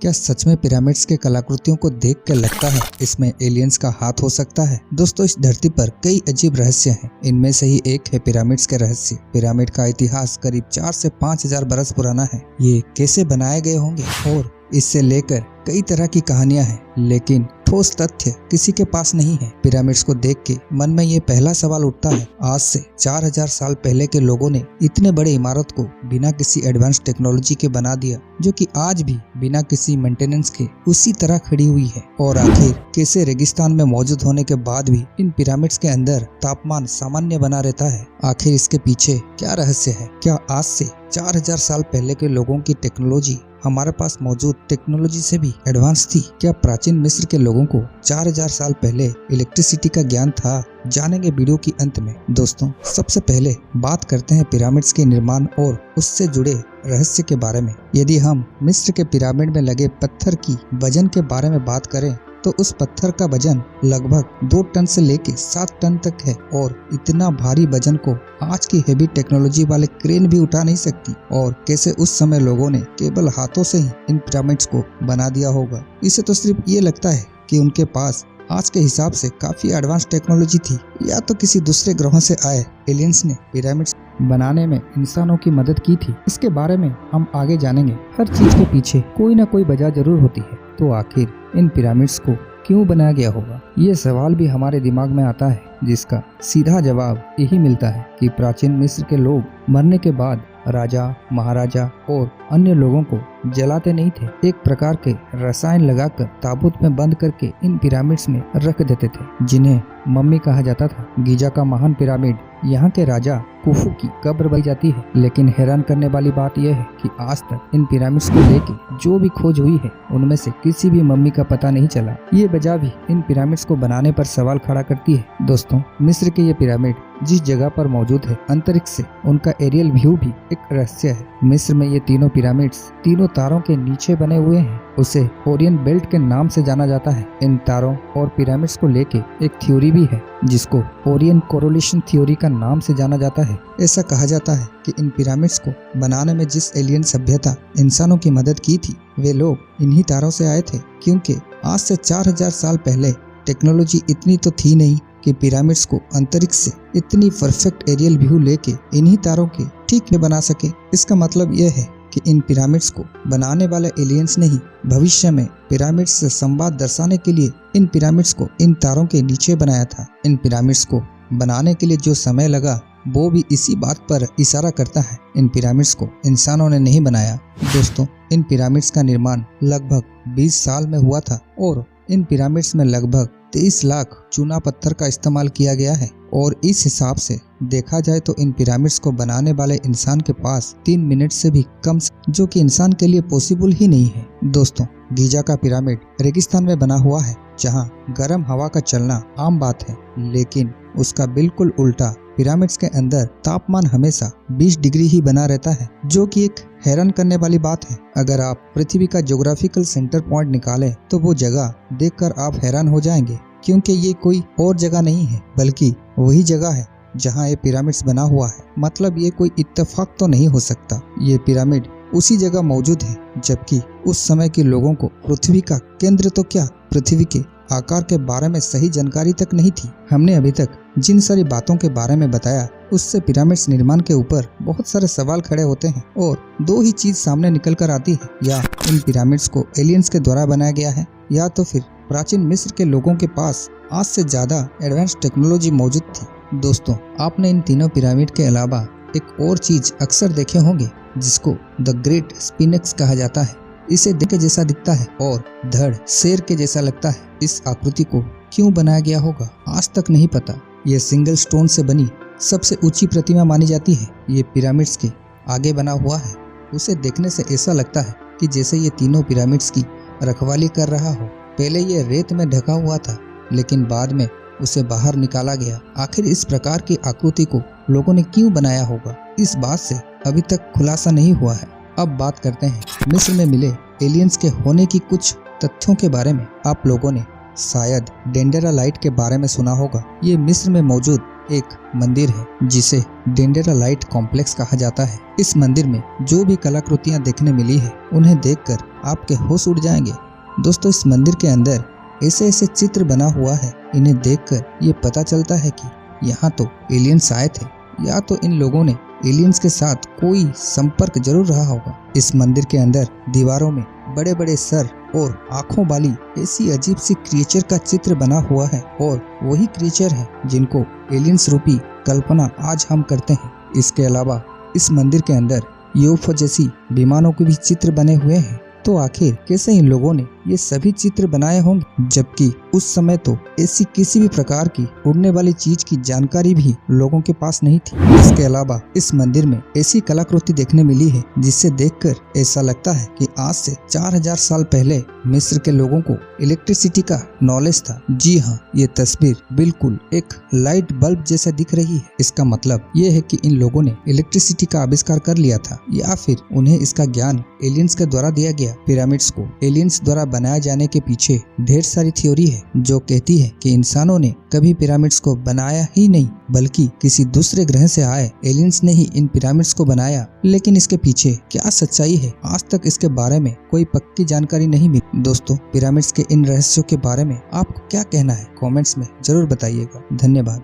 क्या सच में पिरामिड्स के कलाकृतियों को देख कर लगता है इसमें एलियंस का हाथ हो सकता है? दोस्तों, इस धरती पर कई अजीब रहस्य हैं। इनमें से ही एक है पिरामिड्स के रहस्य। पिरामिड का इतिहास करीब 4 से 5,000 बरस पुराना है। ये कैसे बनाए गए होंगे और इससे लेकर कई तरह की कहानियां हैं, लेकिन ठोस तथ्य किसी के पास नहीं है। पिरामिड्स को देख के मन में ये पहला सवाल उठता है, आज से 4000 साल पहले के लोगों ने इतने बड़े इमारत को बिना किसी एडवांस टेक्नोलॉजी के बना दिया, जो कि आज भी बिना किसी मेंटेनेंस के उसी तरह खड़ी हुई है। और आखिर कैसे रेगिस्तान में मौजूद होने के बाद भी इन पिरामिड्स के अंदर तापमान सामान्य बना रहता है? आखिर इसके पीछे क्या रहस्य है? क्या आज से 4000 साल पहले के लोगों की टेक्नोलॉजी हमारे पास मौजूद टेक्नोलॉजी से भी एडवांस थी? क्या प्राचीन मिस्र के लोगों को 4000 साल पहले इलेक्ट्रिसिटी का ज्ञान था? जानेंगे वीडियो की अंत में। दोस्तों, सबसे पहले बात करते हैं पिरामिड्स के निर्माण और उससे जुड़े रहस्य के बारे में। यदि हम मिस्र के पिरामिड में लगे पत्थर की वजन के बारे में बात करें तो उस पत्थर का वजन लगभग 2 टन से लेके 7 टन तक है, और इतना भारी वजन को आज की हेवी टेक्नोलॉजी वाले क्रेन भी उठा नहीं सकती। और कैसे उस समय लोगों ने केवल हाथों से ही इन पिरामिड्स को बना दिया होगा। इसे तो सिर्फ ये लगता है कि उनके पास आज के हिसाब से काफी एडवांस टेक्नोलॉजी थी, या तो किसी दूसरे ग्रहों से आए एलियंस ने पिरामिड्स बनाने में इंसानों की मदद की थी। इसके बारे में हम आगे जानेंगे। हर चीज के पीछे कोई ना कोई वजह जरूर होती है, तो आखिर इन पिरामिड्स को क्यों बनाया गया होगा? ये सवाल भी हमारे दिमाग में आता है, जिसका सीधा जवाब यही मिलता है कि प्राचीन मिस्र के लोग मरने के बाद राजा, महाराजा और अन्य लोगों को जलाते नहीं थे। एक प्रकार के रसायन लगाकर ताबूत में बंद करके इन पिरामिड्स में रख देते थे, जिन्हें मम्मी कहा जाता था। गीजा का महान पिरामिड, यहाँ के राजा कुफू की कब्र बनी जाती है। लेकिन हैरान करने वाली बात यह है कि आज तक इन पिरामिड्स को लेके जो भी खोज हुई है, उनमें से किसी भी मम्मी का पता नहीं चला। ये वजह भी इन पिरामिड्स को बनाने पर सवाल खड़ा करती है। दोस्तों, मिस्र के ये पिरामिड जिस जगह पर मौजूद है, अंतरिक्ष से उनका एरियल व्यू भी एक रहस्य है। मिस्र में ये तीनों पिरामिड्स तीनों तारों के नीचे बने हुए हैं। उसे ओरियन बेल्ट के नाम से जाना जाता है। इन तारों और पिरामिड्स को लेके एक थ्योरी भी है, जिसको ओरियन कोरिलेशन थ्योरी का नाम से जाना जाता है। ऐसा कहा जाता है कि इन पिरामिड्स को बनाने में जिस एलियन सभ्यता इंसानों की मदद की थी, वे लोग इन्हीं तारों से आए थे। क्योंकि आज से 4000 साल पहले टेक्नोलॉजी इतनी तो थी नहीं कि पिरामिड्स को अंतरिक्ष से इतनी परफेक्ट एरियल व्यू लेके इन्हीं तारों के ठीक में बना सके। इसका मतलब यह है कि इन पिरामिड्स को बनाने वाले एलियंस ने ही भविष्य में पिरामिड्स से संवाद दर्शाने के लिए इन पिरामिड्स को इन तारों के नीचे बनाया था। इन पिरामिड्स को बनाने के लिए जो समय लगा, वो भी इसी बात पर इशारा करता है। इन पिरामिड्स को इंसानों ने नहीं बनाया। दोस्तों, इन पिरामिड्स का निर्माण लगभग 20 साल में हुआ था, और इन पिरामिड्स में लगभग 23 लाख चूना पत्थर का इस्तेमाल किया गया है। और इस हिसाब से देखा जाए तो इन पिरामिड्स को बनाने वाले इंसान के पास 3 मिनट से भी कम, जो कि इंसान के लिए पॉसिबल ही नहीं है। दोस्तों, गीजा का पिरामिड रेगिस्तान में बना हुआ है, जहां गर्म हवा का चलना आम बात है। लेकिन उसका बिल्कुल उल्टा, पिरामिड्स के अंदर तापमान हमेशा 20 डिग्री ही बना रहता है, जो कि एक हैरान करने वाली बात है। अगर आप पृथ्वी का ज्योग्राफिकल सेंटर पॉइंट निकालें तो वो जगह देखकर आप हैरान हो जाएंगे, क्योंकि ये कोई और जगह नहीं है, बल्कि वही जगह है जहां ये पिरामिड्स बना हुआ है। मतलब ये कोई इत्तेफाक तो नहीं हो सकता। ये पिरामिड उसी जगह मौजूद है, जबकि उस समय के लोगों को पृथ्वी का केंद्र तो क्या, पृथ्वी के आकार के बारे में सही जानकारी तक नहीं थी। हमने अभी तक जिन सारी बातों के बारे में बताया, उससे पिरामिड्स निर्माण के ऊपर बहुत सारे सवाल खड़े होते हैं, और 2 ही चीज सामने निकल कर आती है। या इन पिरामिड्स को एलियंस के द्वारा बनाया गया है, या तो फिर प्राचीन मिस्र के लोगों के पास आज से ज्यादा एडवांस टेक्नोलॉजी मौजूद थी। दोस्तों, आपने इन तीनों पिरामिड के अलावा एक और चीज अक्सर देखे होंगे, जिसको द ग्रेट स्फिंक्स कहा जाता है। इसे दिल के जैसा दिखता है और धड़ शेर के जैसा लगता है। इस आकृति को क्यों बनाया गया होगा, आज तक नहीं पता। ये सिंगल स्टोन से बनी सबसे ऊंची प्रतिमा मानी जाती है। ये पिरामिड्स के आगे बना हुआ है। उसे देखने से ऐसा लगता है कि जैसे ये तीनों पिरामिड्स की रखवाली कर रहा हो। पहले ये रेत में ढका हुआ था, लेकिन बाद में उसे बाहर निकाला गया। आखिर इस प्रकार की आकृति को लोगों ने क्यों बनाया होगा, इस बात से अभी तक खुलासा नहीं हुआ है। अब बात करते हैं मिस्र में मिले एलियंस के होने की कुछ तथ्यों के बारे में। आप लोगों ने शायद डेंडेरालाइट के बारे में सुना होगा। ये मिस्र में मौजूद एक मंदिर है जिसे डेंड्रालाइट कॉम्प्लेक्स कहा जाता है। इस मंदिर में जो भी कलाकृतियां देखने मिली है उन्हें देखकर आपके होश उड़ जाएंगे। दोस्तों, इस मंदिर के अंदर ऐसे ऐसे चित्र बना हुआ है, इन्हें देखकर ये पता चलता है कि यहाँ तो एलियंस आए थे या तो इन लोगों ने एलियंस के साथ कोई संपर्क जरूर रहा होगा। इस मंदिर के अंदर दीवारों में बड़े बड़े सर और आंखों वाली ऐसी अजीब सी क्रिएचर का चित्र बना हुआ है और वही क्रिएचर है जिनको एलियंस रूपी कल्पना आज हम करते हैं। इसके अलावा इस मंदिर के अंदर यूएफओ जैसी विमानों के भी चित्र बने हुए हैं। तो आखिर कैसे इन लोगों ने ये सभी चित्र बनाए होंगे, जबकि उस समय तो ऐसी किसी भी प्रकार की उड़ने वाली चीज की जानकारी भी लोगों के पास नहीं थी। इसके अलावा इस मंदिर में ऐसी कलाकृति देखने मिली है जिससे देखकर ऐसा लगता है कि आज से 4000 साल पहले मिस्र के लोगों को इलेक्ट्रिसिटी का नॉलेज था। जी हाँ, ये तस्वीर बिल्कुल एक लाइट बल्ब जैसा दिख रही है। इसका मतलब ये है कि इन लोगों ने इलेक्ट्रिसिटी का आविष्कार कर लिया था या फिर उन्हें इसका ज्ञान एलियंस के द्वारा दिया गया। पिरामिड्स को एलियंस द्वारा बनाए जाने के पीछे ढेर सारी थ्योरी है जो कहती है कि इंसानों ने कभी पिरामिड्स को बनाया ही नहीं, बल्कि किसी दूसरे ग्रह से आए एलियंस ने ही इन पिरामिड्स को बनाया। लेकिन इसके पीछे क्या सच्चाई है, आज तक इसके बारे में कोई पक्की जानकारी नहीं मिली। दोस्तों, पिरामिड्स के इन रहस्यों के बारे में आपको क्या कहना है, कमेंट्स में जरूर बताइएगा। धन्यवाद।